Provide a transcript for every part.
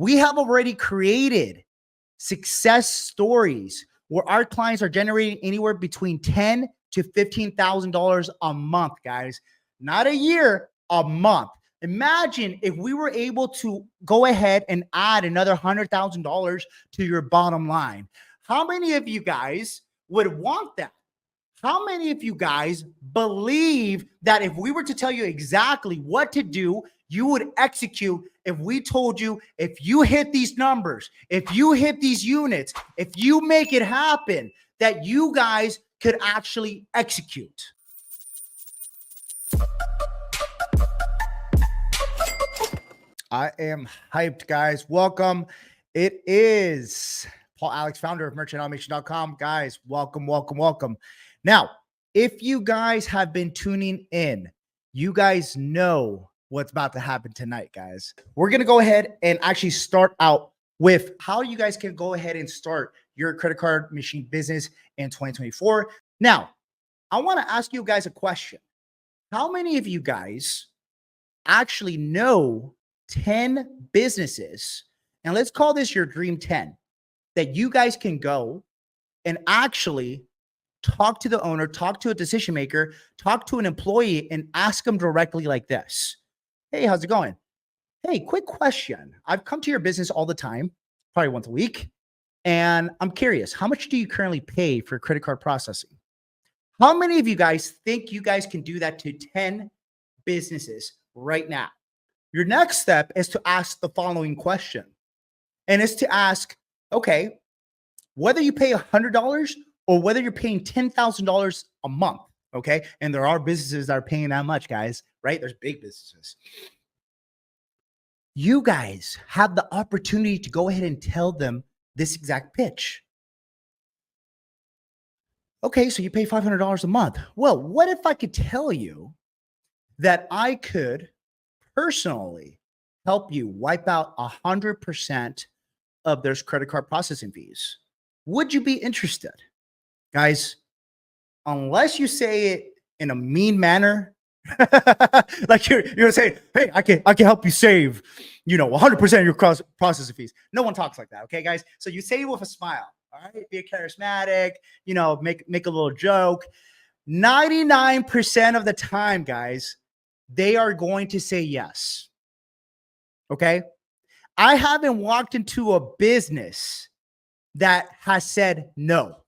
We have already created success stories where our clients are generating anywhere between $10,000 to $15,000 a month, guys. Not a year, a month. Imagine if we were able to go ahead and add another $100,000 to your bottom line. How many of you guys would want that? How many of you guys believe that if we were to tell you exactly what to do, you would execute? If we told you, if you hit these numbers, if you hit these units, if you make it happen, that you guys could actually execute? I am hyped, guys. Welcome. It is Paul Alex, founder of merchantautomation.com. Guys, welcome, welcome, welcome. Now, if you guys have been tuning in, you guys know what's about to happen tonight, guys. We're going to go ahead and actually start out with how you guys can go ahead and start your credit card machine business in 2024. Now, I want to ask you guys a question. How many of you guys actually know 10 businesses, and let's call this your dream 10, that you guys can go and actually talk to the owner, talk to a decision maker, talk to an employee, and ask them directly like this? Hey, how's it going? Hey, quick question. I've come to your business all the time, probably once a week, and I'm curious, how much do you currently pay for credit card processing? How many of you guys think you guys can do that to 10 businesses right now? Your next step is to ask the following question, and it's to ask, okay, whether you pay $100 or whether you're paying $10,000 a month, okay? And there are businesses that are paying that much, guys, right? There's big businesses. You guys have the opportunity to go ahead and tell them this exact pitch. Okay, so you pay $500 a month. Well, what if I could tell you that I could personally help you wipe out 100% of their credit card processing fees? Would you be interested? Guys, unless you say it in a mean manner, like you're saying, hey, I can help you save, 100% of your processing fees. No one talks like that, okay, guys? So you say it with a smile, all right? Be charismatic, make a little joke. 99% of the time, guys, they are going to say yes. Okay? I haven't walked into a business that has said no,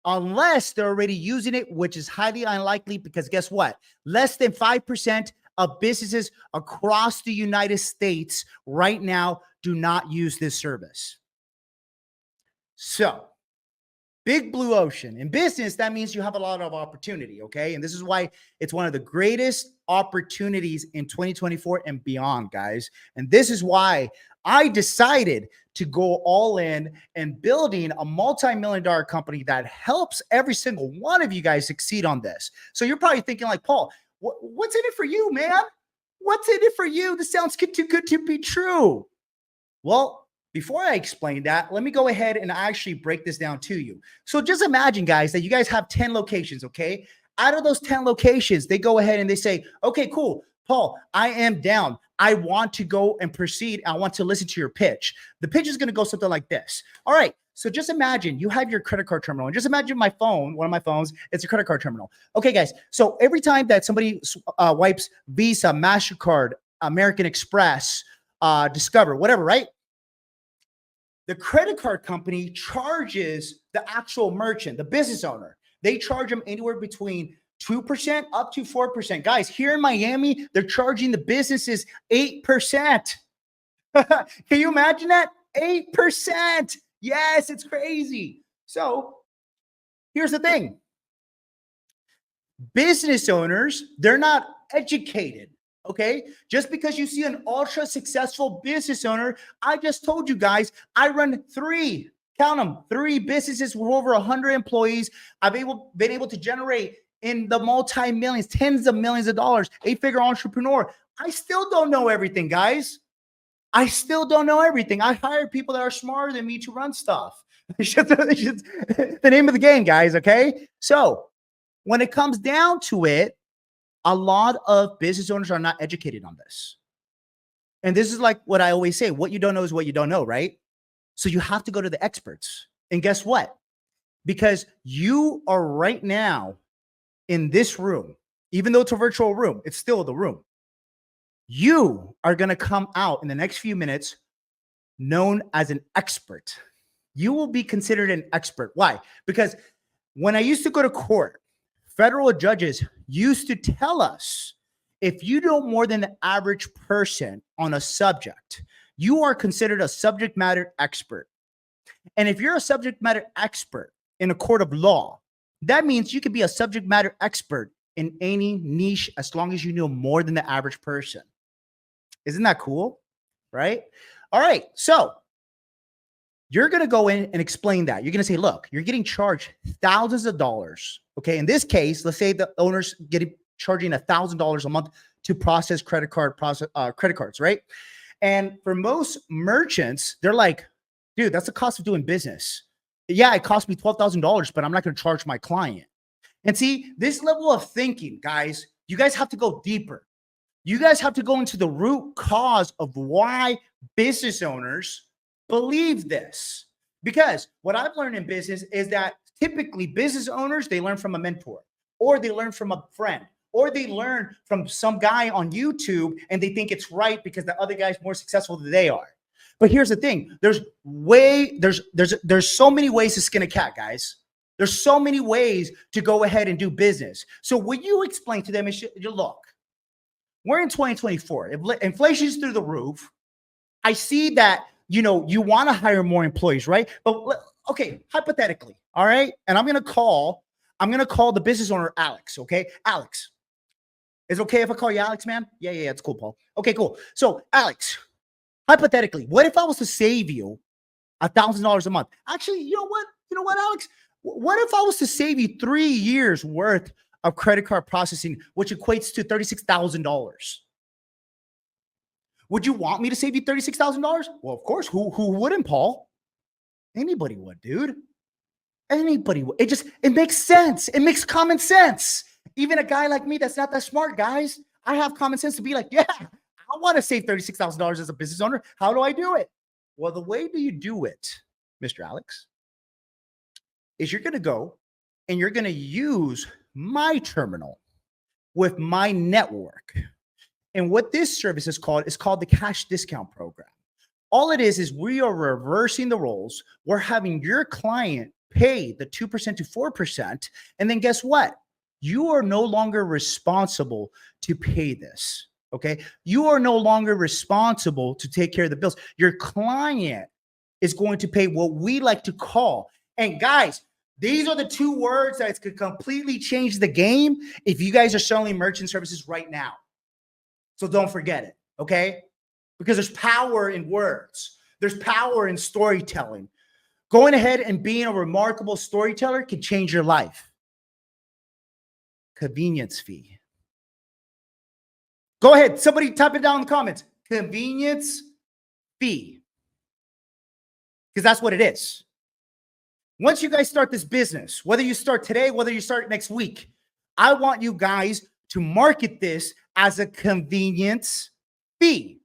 unless they're already using it, which is highly unlikely, because guess what? Less than 5% of businesses across the United States right now do not use this service. So, big blue ocean. In business, that means you have a lot of opportunity, okay? And this is why it's one of the greatest opportunities in 2024 and beyond, guys. And this is why I decided to go all in and building a multi-million-dollar company that helps every single one of you guys succeed on this. So you're probably thinking like, Paul, what's in it for you, man? What's in it for you? This sounds too good to be true. Well, before I explain that, let me go ahead and actually break this down to you. So just imagine, guys, that you guys have 10 locations, okay? Out of those 10 locations, they go ahead and they say, okay, cool, Paul, I am down. I want to go and proceed. I want to listen to your pitch. The pitch is going to go something like this. All right. So just imagine you have your credit card terminal, and just imagine my phone, one of my phones, it's a credit card terminal. Okay, guys. So every time that somebody wipes Visa, MasterCard, American Express, Discover, whatever, right? The credit card company charges the actual merchant, the business owner. They charge them anywhere between 2% up to 4%. Guys, here in Miami, they're charging the businesses 8%. Can you imagine that? 8%. Yes, it's crazy. So here's the thing. Business owners, they're not educated. Okay, just because you see an ultra successful business owner, I just told you guys, I run three businesses with over 100 employees. I've been able to generate in the multi-millions, tens of millions of dollars, 8-figure entrepreneur. I still don't know everything, guys. I still don't know everything. I hire people that are smarter than me to run stuff. It's just the name of the game, guys, okay? So when it comes down to it, a lot of business owners are not educated on this. And this is like what I always say, what you don't know is what you don't know, right? So you have to go to the experts. And guess what? Because you are right now in this room, even though it's a virtual room, it's still the room. You are going to come out in the next few minutes known as an expert. You will be considered an expert. Why? Because when I used to go to court, federal judges used to tell us if you know more than the average person on a subject, you are considered a subject matter expert. And if you're a subject matter expert in a court of law, that means you could be a subject matter expert in any niche as long as you know more than the average person. Isn't that cool? Right? All right. So you're going to go in and explain that. You're going to say, look, you're getting charged thousands of dollars. Okay. In this case, let's say the owner's charging $1,000 a month to process credit cards, right? And for most merchants, they're like, dude, that's the cost of doing business. Yeah, it cost me $12,000, but I'm not going to charge my client. And see, this level of thinking, guys, you guys have to go deeper. You guys have to go into the root cause of why business owners believe this. Because what I've learned in business is that typically business owners, they learn from a mentor, or they learn from a friend, or they learn from some guy on YouTube and they think it's right because the other guy's more successful than they are. But here's the thing. There's so many ways to skin a cat, guys. There's so many ways to go ahead and do business. So what you explain to them is, look, we're in 2024. Inflation's through the roof. I see that, you want to hire more employees, right? But okay, hypothetically, all right? And I'm going to call the business owner, Alex, okay? Alex, is it okay if I call you Alex, man? Yeah, it's cool, Paul. Okay, cool. So Alex, hypothetically, what if I was to save you $1,000 a month? Actually, you know what, Alex? What if I was to save you 3 years worth of credit card processing, which equates to $36,000? Would you want me to save you $36,000? Well, of course. Who wouldn't, Paul? Anybody would, dude. Anybody would. It makes sense. It makes common sense. Even a guy like me that's not that smart, guys, I have common sense to be like, yeah, I want to save $36,000 as a business owner. How do I do it? Well, the way do you do it, Mr. Alex, is you're going to go and you're going to use my terminal with my network. And what this service is called the cash discount program. All it is we are reversing the roles. We're having your client pay the 2% to 4%. And then guess what? You are no longer responsible to pay this. Okay. You are no longer responsible to take care of the bills. Your client is going to pay what we like to call. And guys, these are the 2 words that could completely change the game if you guys are selling merchant services right now. So don't forget it, okay? Because there's power in words. There's power in storytelling. Going ahead and being a remarkable storyteller can change your life. Convenience fee. Go ahead. Somebody type it down in the comments. Convenience fee. Because that's what it is. Once you guys start this business, whether you start today, whether you start next week, I want you guys to market this as a convenience fee.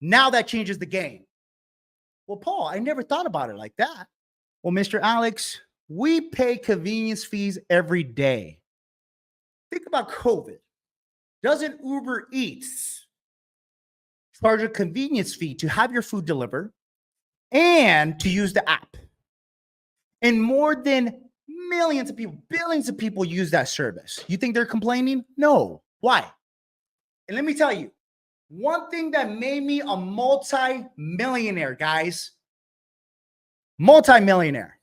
Now that changes the game. Well, Paul, I never thought about it like that. Well, Mr. Alex, we pay convenience fees every day. Think about COVID. Doesn't Uber Eats charge a convenience fee to have your food delivered and to use the app? And more than millions of people, billions of people use that service. You think they're complaining? No. Why? And let me tell you, one thing that made me a multi-millionaire, guys, multi-millionaire,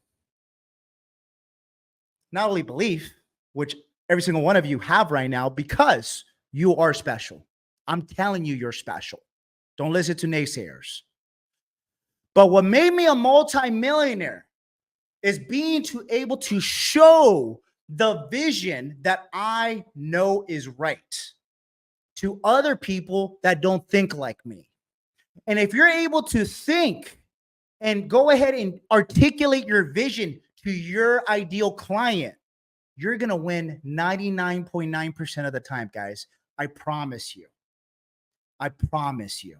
not only belief, which every single one of you have right now, because you are special. I'm telling you, you're special. Don't listen to naysayers. But what made me a multi-millionaire is being able to show the vision that I know is right to other people that don't think like me. And if you're able to think and go ahead and articulate your vision to your ideal client, you're going to win 99.9% of the time, guys. I promise you. I promise you.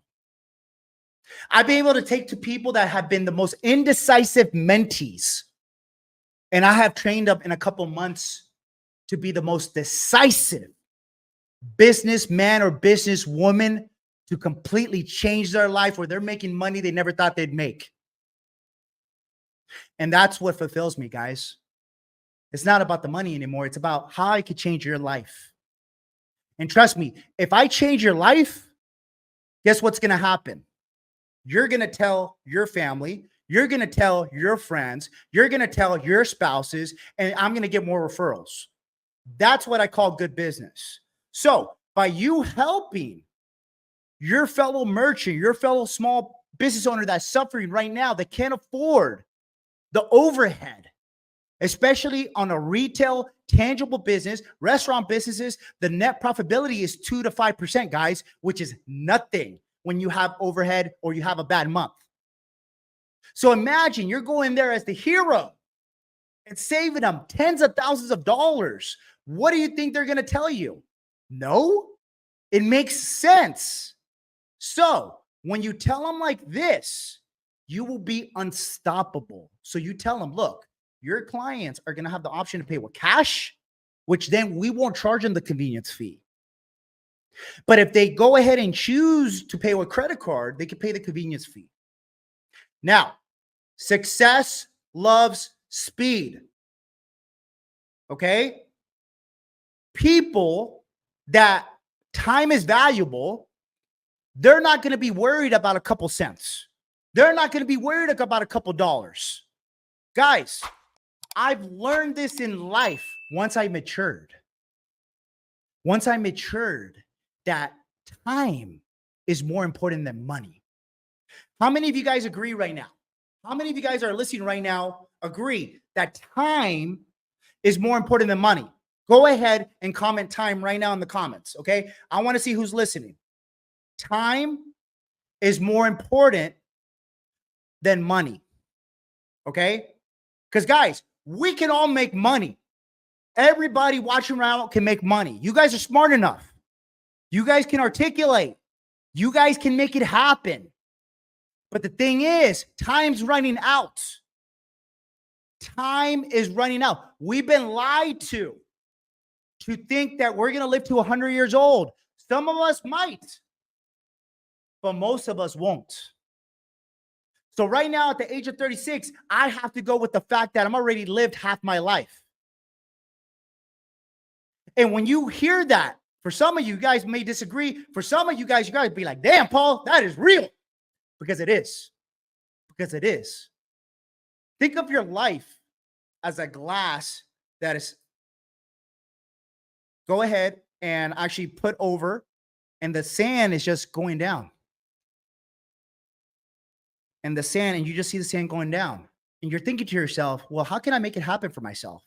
I've been able to take to people that have been the most indecisive mentees, and I have trained them in a couple months to be the most decisive businessman or businesswoman to completely change their life where they're making money they never thought they'd make. And that's what fulfills me, guys. It's not about the money anymore. It's about how I could change your life. And trust me, if I change your life, guess what's going to happen? You're going to tell your family, you're going to tell your friends, you're going to tell your spouses, and I'm going to get more referrals. That's what I call good business. So by you helping your fellow merchant, your fellow small business owner that's suffering right now, that can't afford the overhead, especially on a retail, tangible business, restaurant businesses, the net profitability is 2 to 5%, guys, which is nothing when you have overhead or you have a bad month. So imagine you're going there as the hero and saving them tens of thousands of dollars. What do you think they're going to tell you? No, it makes sense. So when you tell them like this, you will be unstoppable. So you tell them, look, your clients are going to have the option to pay with cash, which then we won't charge them the convenience fee. But if they go ahead and choose to pay with credit card, they can pay the convenience fee. Now, success loves speed. Okay? People that time is valuable, they're not going to be worried about a couple cents. They're not going to be worried about a couple dollars. Guys, I've learned this in life once I matured. Once I matured, that time is more important than money. How many of you guys agree right now? How many of you guys are listening right now agree that time is more important than money? Go ahead and comment time right now in the comments, okay? I want to see who's listening. Time is more important than money, okay? Because, guys, we can all make money. Everybody watching around can make money. You guys are smart enough. You guys can articulate. You guys can make it happen. But the thing is, time's running out. Time is running out. We've been lied to think that we're going to live to 100 years old. Some of us might, but most of us won't. So right now at the age of 36, I have to go with the fact that I'm already lived half my life. And when you hear that, for some of you guys may disagree. For some of you guys be like, damn, Paul, that is real. Because it is. Because it is. Think of your life as a glass that is, go ahead and actually put over, and the sand is just going down. And the sand, and you just see the sand going down. And you're thinking to yourself, well, how can I make it happen for myself?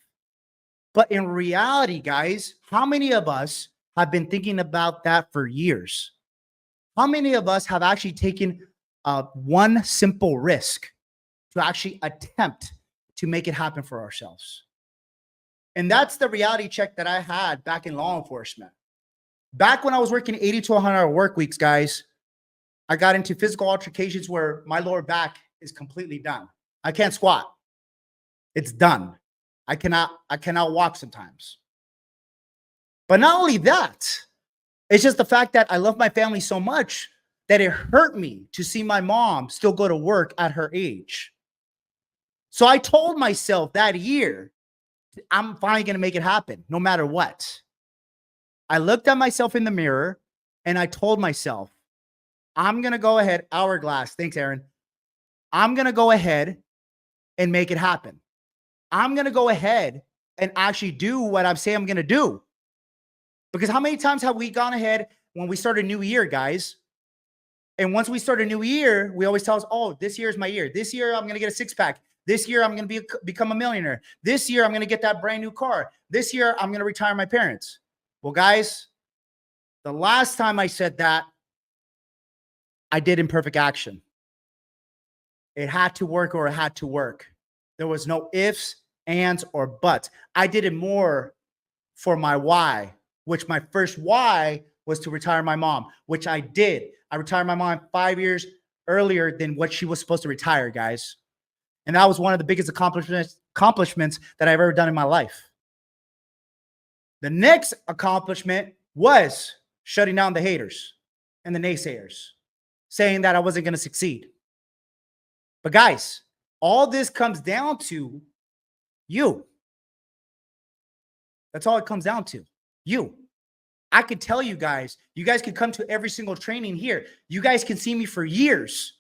But in reality, guys, how many of us have been thinking about that for years? How many of us have actually taken one simple risk to actually attempt to make it happen for ourselves? And that's the reality check that I had back in law enforcement. Back when I was working 80 to 100-hour work weeks, guys, I got into physical altercations where my lower back is completely done. I can't squat. It's done. I cannot walk sometimes. But not only that, it's just the fact that I love my family so much that it hurt me to see my mom still go to work at her age. So I told myself that year, I'm finally going to make it happen no matter what. I looked at myself in the mirror and I told myself, I'm going to go ahead, hourglass. Thanks, Aaron. I'm going to go ahead and make it happen. I'm going to go ahead and actually do what I'm saying I'm going to do. Because how many times have we gone ahead when we start a new year, guys? And once we start a new year, we always tell us, oh, this year is my year. This year, I'm going to get a six-pack. This year, I'm going to become a millionaire. This year, I'm going to get that brand new car. This year, I'm going to retire my parents. Well, guys, the last time I said that, I did imperfect action. It had to work or it had to work. There was no ifs, ands, or buts. I did it more for my why, which my first why was to retire my mom, which I did. I retired my mom 5 years earlier than what she was supposed to retire, guys. And that was one of the biggest accomplishments that I've ever done in my life. The next accomplishment was shutting down the haters and the naysayers, saying that I wasn't going to succeed. But guys, all this comes down to you. That's all it comes down to. You. I could tell you guys can come to every single training here. You guys can see me for years.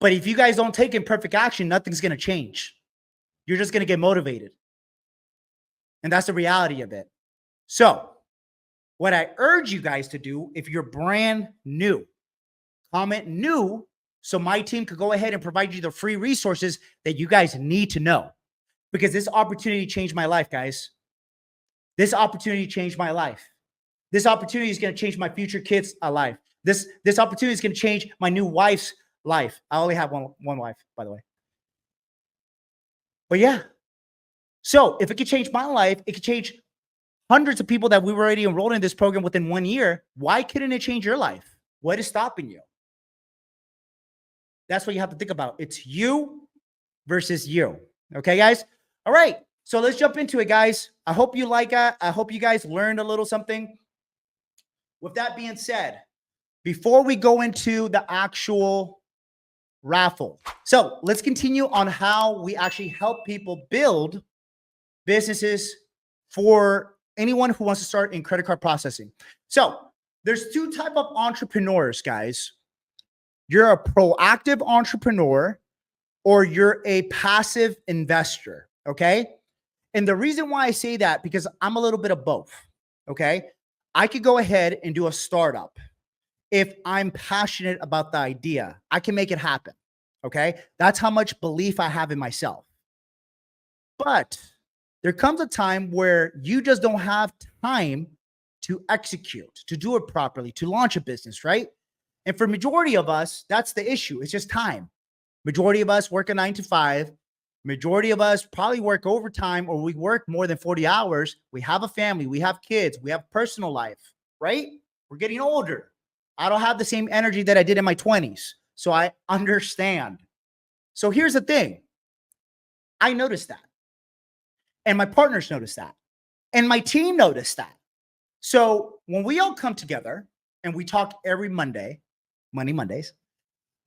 But if you guys don't take imperfect action, nothing's going to change. You're just going to get motivated. And that's the reality of it. So what I urge you guys to do, if you're brand new, comment new so my team could go ahead and provide you the free resources that you guys need to know. Because this opportunity changed my life, guys. This opportunity changed my life. This opportunity is going to change my future kids' life. This opportunity is going to change my new wife's life. I only have one wife, by the way. But yeah. So if it could change my life, it could change hundreds of people that we were already enrolled in this program within 1 year. Why couldn't it change your life? What is stopping you? That's what you have to think about. It's you versus you. Okay, guys? All right. So let's jump into it, guys. I hope you like it. I hope you guys learned a little something. With that being said, before we go into the actual raffle, so let's continue on how we actually help people build businesses for anyone who wants to start in credit card processing. So there's two types of entrepreneurs, guys. You're a proactive entrepreneur or you're a passive investor, okay? And the reason why I say that, because I'm a little bit of both, okay? I could go ahead and do a startup. If I'm passionate about the idea, I can make it happen, okay? That's how much belief I have in myself. But there comes a time where you just don't have time to execute, to do it properly, to launch a business, right? And for majority of us, that's the issue. It's just time. Majority of us work a 9 to 5. Majority of us probably work overtime or we work more than 40 hours. We have a family, we have kids, we have personal life, right? We're getting older. I don't have the same energy that I did in my 20s. So I understand. So here's the thing. I noticed that. And my partners noticed that. And my team noticed that. So when we all come together and we talk every Monday, Money Mondays,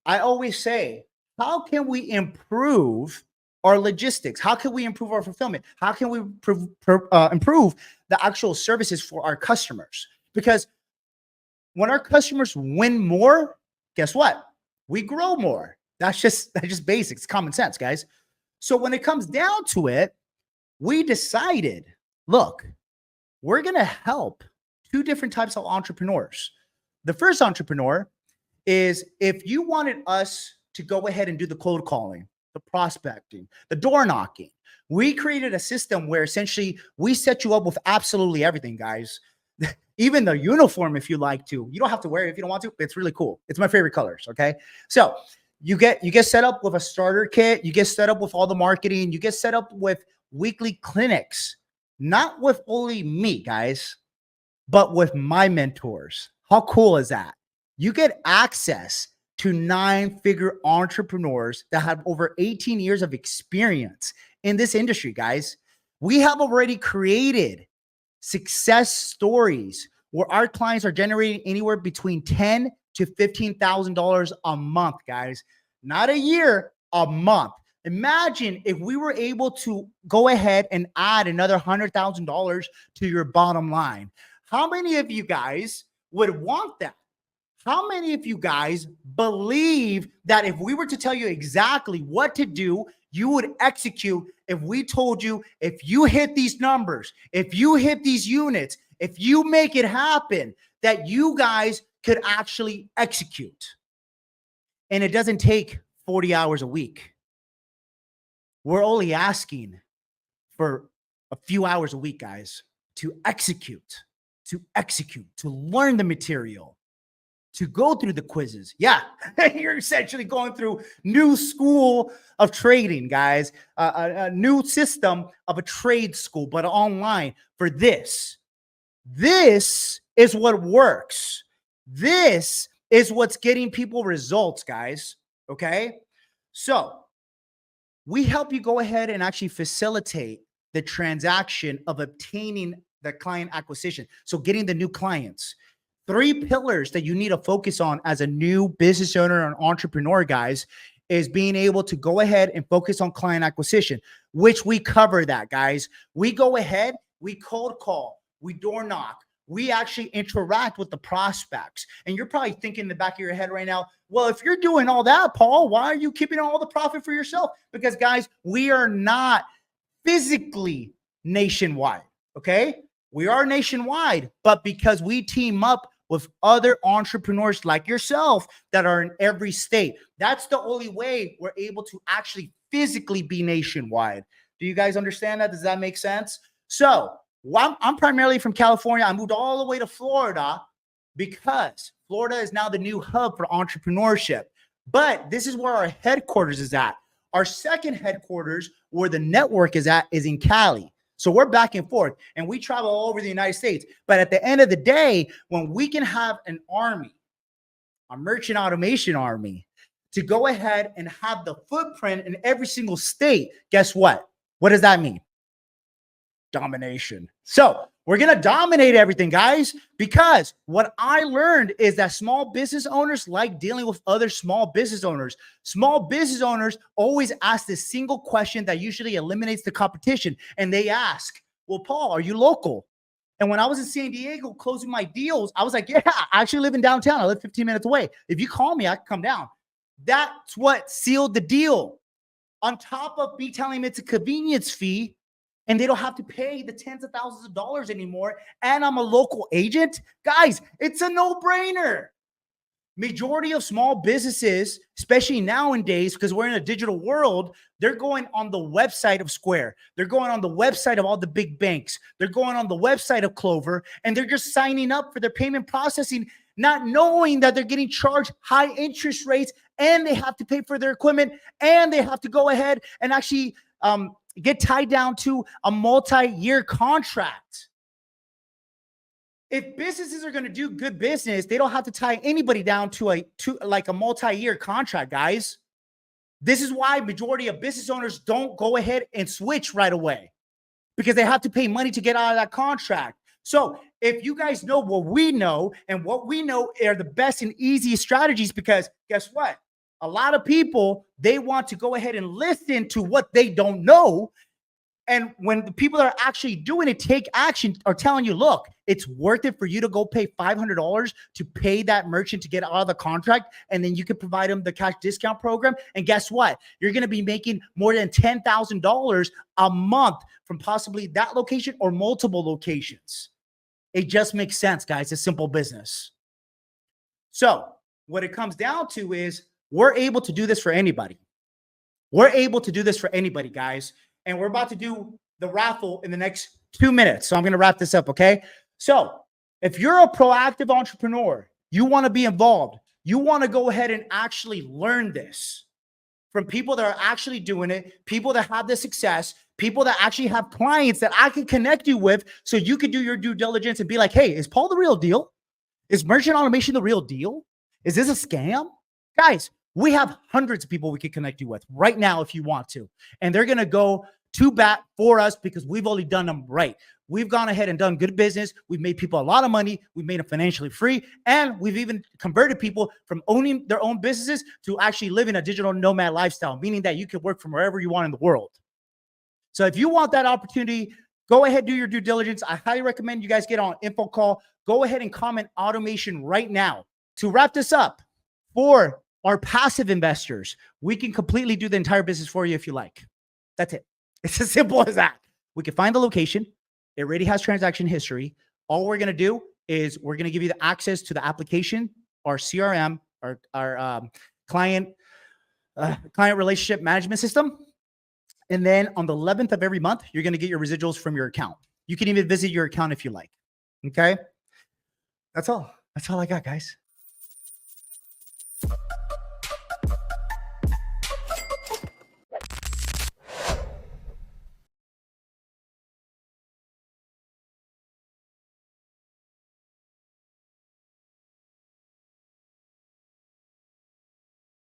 I always say, how can we improve our logistics? How can we improve our fulfillment? How can we improve the actual services for our customers? Because when our customers win more, guess what? We grow more. That's just basics, common sense, guys. So when it comes down to it, we decided, look, we're going to help two different types of entrepreneurs. The first entrepreneur is if you wanted us to go ahead and do the cold calling, the prospecting, the door knocking. We created a system where essentially we set you up with absolutely everything, guys. Even the uniform, if you like to. You don't have to wear it if you don't want to, but it's really cool. It's my favorite colors, okay? So you get set up with a starter kit. You get set up with all the marketing. You get set up with weekly clinics, not with only me, guys, but with my mentors. How cool is that? You get access to 9-figure entrepreneurs that have over 18 years of experience in this industry, guys. We have already created success stories where our clients are generating anywhere between $10,000 to $15,000 a month, guys. Not a year, a month. Imagine if we were able to go ahead and add another $100,000 to your bottom line. How many of you guys would want that? How many of you guys believe that if we were to tell you exactly what to do, you would execute if we told you, if you hit these numbers, if you hit these units, if you make it happen, that you guys could actually execute? And it doesn't take 40 hours a week. We're only asking for a few hours a week, guys, to execute, to learn the material, to go through the quizzes. Yeah, you're essentially going through new school of trading, guys, a new system of a trade school, but online for this. This is what works. This is what's getting people results, guys. Okay. So we help you go ahead and actually facilitate the transaction of obtaining the client acquisition. So getting the new clients. Three pillars that you need to focus on as a new business owner and entrepreneur, guys, is being able to go ahead and focus on client acquisition, which we cover that, guys. We go ahead, we cold call, we door knock, we actually interact with the prospects. And you're probably thinking in the back of your head right now, well, if you're doing all that, Paul, why are you keeping all the profit for yourself? Because, guys, we are not physically nationwide, okay? We are nationwide, but because we team up with other entrepreneurs like yourself that are in every state, that's the only way we're able to actually physically be nationwide. Do you guys understand that? Does that make sense? So I'm primarily from California. I moved all the way to Florida because Florida is now the new hub for entrepreneurship. But this is where our headquarters is at. Our second headquarters, where the network is at, is in Cali. So we're back and forth, and we travel all over the United States. But at the end of the day, when we can have an army, a merchant automation army, to go ahead and have the footprint in every single state, guess what? What does that mean? Domination. So we're going to dominate everything, guys, because what I learned is that small business owners like dealing with other small business owners. Small business owners always ask this single question that usually eliminates the competition. And they ask, well, Paul, are you local? And when I was in San Diego closing my deals, I was like, yeah, I actually live in downtown. I live 15 minutes away. If you call me, I can come down. That's what sealed the deal. On top of me telling them it's a convenience fee, and they don't have to pay the tens of thousands of dollars anymore, and I'm a local agent, guys, it's a no-brainer. Majority of small businesses, especially nowadays, because we're in a digital world, they're going on the website of Square. They're going on the website of all the big banks. They're going on the website of Clover, and they're just signing up for their payment processing, not knowing that they're getting charged high interest rates, and they have to pay for their equipment, and they have to go ahead and actually get tied down to a multi-year contract. If businesses are going to do good business, they don't have to tie anybody down to a multi-year contract, guys. This is why majority of business owners don't go ahead and switch right away, because they have to pay money to get out of that contract. So if you guys know what we know, and what we know are the best and easiest strategies, because guess what? A lot of people, they want to go ahead and listen to what they don't know. And when the people that are actually doing it, take action, are telling you, look, it's worth it for you to go pay $500 to pay that merchant to get out of the contract. And then you can provide them the cash discount program. And guess what? You're going to be making more than $10,000 a month from possibly that location or multiple locations. It just makes sense, guys. It's simple business. So what it comes down to is, we're able to do this for anybody. We're able to do this for anybody, guys. And we're about to do the raffle in the next 2 minutes. So I'm going to wrap this up, okay? So if you're a proactive entrepreneur, you want to be involved, you want to go ahead and actually learn this from people that are actually doing it, people that have the success, people that actually have clients that I can connect you with, so you can do your due diligence and be like, hey, is Paul the real deal? Is merchant automation the real deal? Is this a scam? Guys, we have hundreds of people we can connect you with right now if you want to. And they're going to go to bat for us because we've only done them right. We've gone ahead and done good business. We've made people a lot of money. We've made them financially free. And we've even converted people from owning their own businesses to actually living a digital nomad lifestyle, meaning that you can work from wherever you want in the world. So if you want that opportunity, go ahead, do your due diligence. I highly recommend you guys get on info call. Go ahead and comment automation right now. To wrap this up, for our passive investors, we can completely do the entire business for you if you like. That's it. It's as simple as that. We can find the location. It already has transaction history. All we're going to do is we're going to give you the access to the application, our CRM, our client relationship management system. And then on the 11th of every month, you're going to get your residuals from your account. You can even visit your account if you like. Okay. That's all. That's all I got, guys.